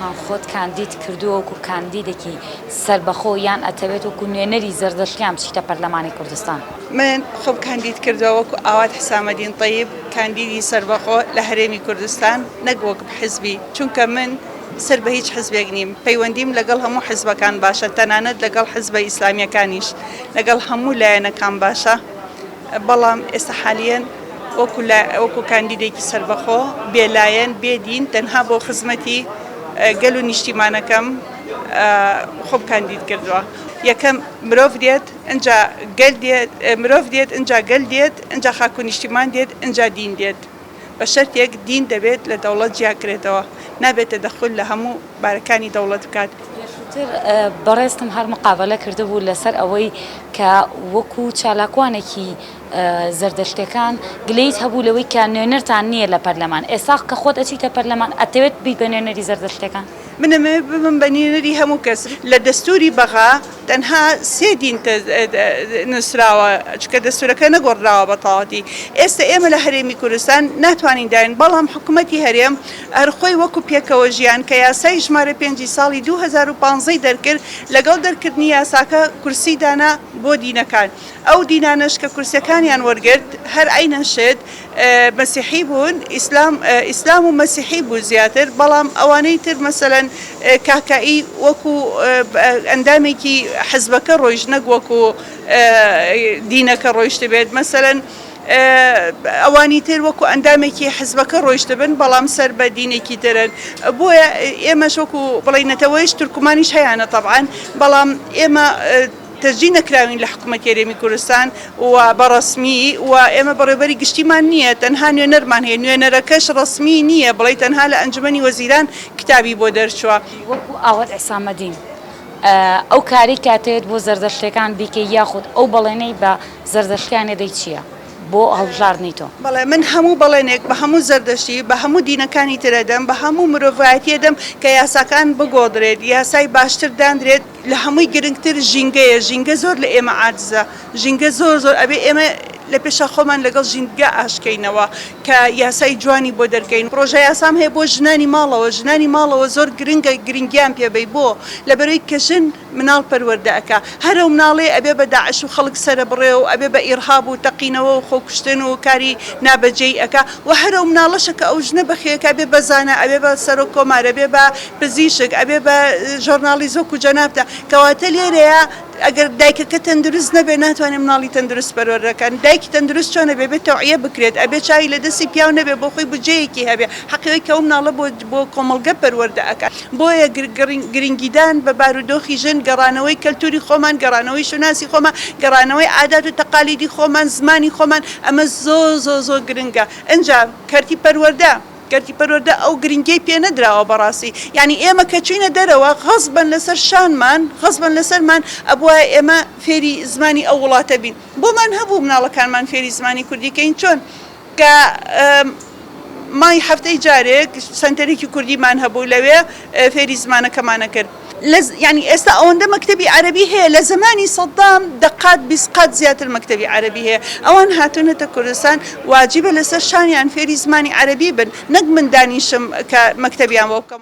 خان خۆت کاندید کردووە وەکو کاندیدێکی سەربەخۆ یان ئەتەوێت وەکو نوێنەری زەردەشتیان بچیتە پەرلەمانی کوردستان؟ من خۆم کاندید کردووە وەکو ئاوات حسامەدین طەیب کاندیدی سەربەخۆ لە هەرێمی کوردستان نەک وەکو حزبی، چونکە من سەر بە هیچ حزبێک نیم، پەیوەندیم لەگەڵ هەموو حزبەکان باشە، تەنانەت لەگەڵ حزبە ئیسلامیەکانیش لەگەڵ هەموو لایەنەکان باشە، بەڵام ئێستا حالیەن وەکو کاندیدێکی سەربەخۆ بێلایەن بێدین تەنها بۆ خزمەتی گەل و نیشتیمانەکەم خۆم کاندید کردووە. یەکەم مرۆڤ دێت ئەنجا گەل دێت، مرۆڤ دێت ئەنجا گەل دێت، ئەنجا خاک و نیشتیمان دێت، ئەنجا دین دێت. بە شەرتێک دین دەبێت لە دەوڵەت جیاکرێتەوە، نابێتە دەخول لە هەموو بارەکانی دەوڵەت بکات. بەڕێستم هەر مقابلە کردبوو لەسەر ئەوەی کە وەکو چالاکوانێکی زەردەشتەکان گلەیت هەبوو لەوەی کە نوێنەرتان نییە لە پەرلەمان، ئێستا کە خۆت ئەچیتە پەرلەمان ئەتەوێت بی بە نوێنەری زەردەشتەکان؟ منەمێ ببم بە نوێنەری هەموو کەس. لە دەستوری بەغا تەنها سێ دین نووسراوە، چکە دەستورەکە نەگۆڕراوە بە تەواوەتی. ئێستا ئێمە لە هەرێمی کوردستان ناتوانین داین، بەڵام حکوومەتی هەرێم هەرخۆی وەکو پێکەوە ژیان کە یاسای ژمارە 5 ساڵی 2015 دەرکرد، لەگەڵ دەرکردنی یاساکە کورسی دانا بۆ دینەکان. ئەو دینانەش کە کورسەکانیان وەرگرت هەر ئەینەشێت مەسیحی بوون، ئیسلام و مەسیحی بوو زیاتر، بەڵام ئەوانەی تر مەسەلەن کاکایی وەکو ئەندامێکی حزبەکە ڕۆیژ نەک وەکو دینەکە ڕۆیشتە بێت، مەسەلەن ئەوانی تر وەکو ئەندامێکی حزبەکە ڕۆیشتە بن بەڵام سەر بە دینێکی ترن. بۆیە ئێمەش وەکو بڵێنەتەوەیش تورکمانیش هەیەە تەبعاً، بەڵام ئێمە تەرجی نەکراوین لە حکوومەتی هەرێمی کوردستان و بەڕەسمی و ئێمە بەڕێوەبەری گشتیمان نییە، تەنها نوێنەرمان هەیە، نوێنەرەکەش ڕەسمی نییە، بڵێ تەنها لە ئەنجومەنی وەزیران کتابی بۆ دەرچووە. وەکو ئاوات حسامەدین ئەو کاری کاتێت بۆ زەردەشتەکان بیکەی یاخود ئەو بەڵێنەی بە زەردەشتیانە دەی چییە بۆ هەڵبژاردنی تۆ؟ بەڵێ من هەموو بەڵێنێک بە هەموو زەردەشتی بە هەموو دینەکانی ترەدەم، بە هەموو مرۆڤایەتی دەم کە یاساکان بگۆدرێت، یاسای باشتر دانرێت، لە هەمووی گرنگتر ژینگەیە، ژینگە زۆر لە ئێمە عاجزە، ژینگە زۆر ئەبێ ئێمە لە پێشە خۆمان لەگەڵ ژینگە ئاشکەینەوە کە یاسای جوانی بۆ دەرکەین. پرۆژە یاسام هەیە بۆ ژنانی ماڵەوە، ژنانی ماڵەوە زۆر گرنگە، گرنگیان پێبەی بۆ لەبەرەوەی کە ژن مناڵ پەروەردە ئەکا، هەرە و مناڵێ ئەبێ بە داعش و خەڵک سەرە بڕێ و ئەبێ بە ئیرهاب و تەقینەوە و خۆکوشتن و کاری نابەجێی ئەکا و هەرە و مناڵەشە کە ئەو ژنە بەخێکە ئەبێ بە زانە، ئەبێ بە سەرۆک کۆمارە، ئەبێ بە پزیشک، ئەبێ بە ژۆرنالیزۆک و جەنابتە، کەواتە لێرەیە ئەگەر دایکەکە تەندروست نەبێ ناتوانێت مناڵی تەندروست پەروەردەکەن. دایکی تەندروست چۆنە بێ تەوعیە بکرێت، ئەبێ چاوی لە دەستی پیاو نەبێ بۆ خۆی بجەیەکی هەبێ، حەقیقەی کە ئەو مناڵە بۆ کۆمەڵگە پەروەردە ئەکات. بۆیە گرنگیدان بە بارودۆخی ژن، گەڕانەوەی کەلتوری خۆمان، گەڕانەوەی شوناسی خۆمان، گەڕانەوەی عادات و تەقالیدی خۆمان، زمانی خۆمان، ئەمە زۆر گرنگە. ئەنجا کەرتی پەروەردە ئەو گرنگی پێ نەدراوە بەڕاستی، یعنی ئێمە کە چوینە دەرەوە غەزبن لەسەر شانمان، غەزبن لەسەرمان ئەبووە ئێمە فێری زمانی ئەو وڵاتە بین. بۆمان هەبوو مناڵەکانمان فێری زمانی کوردیکەین، چۆن کە مای هەفتەی جارێک سەنتەرێکی کوردیمان هەبوو لەوێ فێری زمانەکەمانە کرد. یعنی ئێستا ئەوەندە مەکتەبی عەرەبی هەیە، لە زمانی سەدام دەقات 20 قات زیاتر مەکتەبی عەرەبی هەیە. ئەوان هاتوونەتە کوردستان، واجبە لەسەر شانیان فێری زمانی عەرەبی بن، نەک من دانیشم کە مەکتەبیان بۆ بکەم.